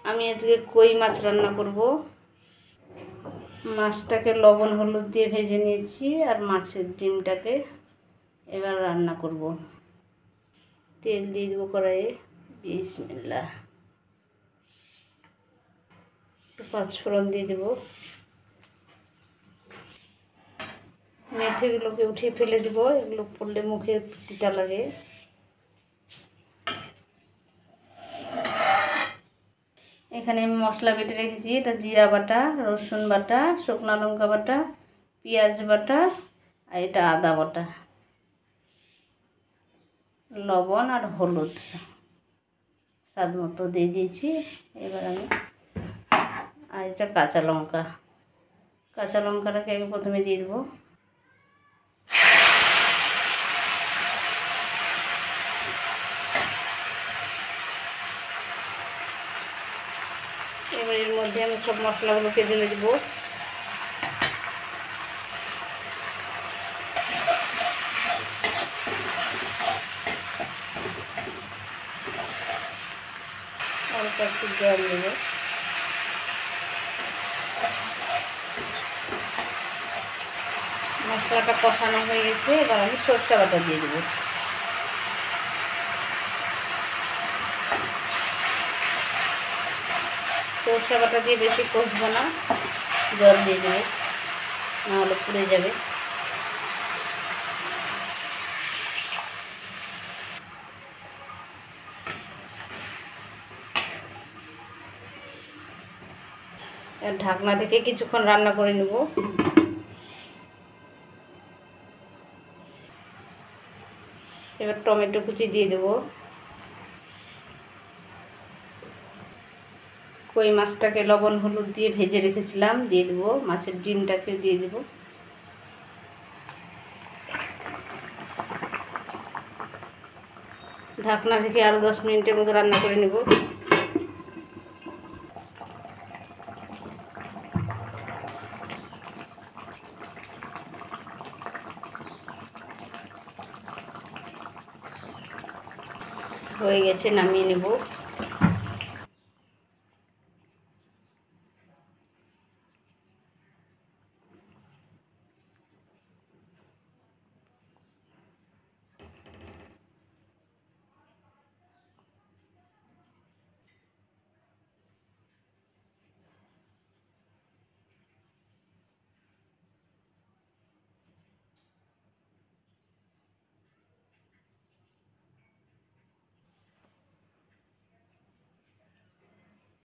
আমি আজকে কই মাছ রান্না করব। মাছটাকে লবণ হলুদ দিয়ে ভেজে নিয়েছি আর মাছের ডিমটাকে এবার রান্না করব। তেল দিয়ে দেবো কড়াইয়ে, বিসমিল্লাহ। একটু পাঁচফোড়ন দিয়ে দেবো। মেথিগুলোকে উঠিয়ে ফেলে দেবো, এগুলো পড়লে মুখে তিতা লাগে। এখানে আমি মশলা বেটে রেখেছি, এটা জিরা বাটা, রসুন বাটা, শুকনো লঙ্কা বাটা, পেঁয়াজ বাটা আর এটা আদা বাটা, লবণ আর হলুদ স্বাদ মতো দিয়ে দিয়েছি। এবার আমি আর এটা কাঁচা লঙ্কাটাকে আগে প্রথমে দিয়ে দেবো। এবার এর মধ্যে আমি সব মশলাগুলোকে ঢেলে দেবো। অল্প একটু জল দেবো। মশলাটা কষানো হয়ে গেছে, এবার আমি সরষে বাটা দিয়ে দেবো। সরষে বাটা দিয়ে বেশি কষবো না, জল দিয়ে দেবো, নাহলে পুড়ে যাবে। আর ঢাকনা থেকে কিছুক্ষণ রান্না করে নেব। এবার টমেটো কুচি দিয়ে দেবো। কই মাছটাকে লবণ হলুদ দিয়ে ভেজে রেখেছিলাম দিয়ে দেবো। মাছের ডিমটাকে দিয়ে দেবো। ঢাকনা থেকে আরও 10 মিনিটের মতো রান্না করে নেব। হয়ে গেছে, নামিয়ে নেব।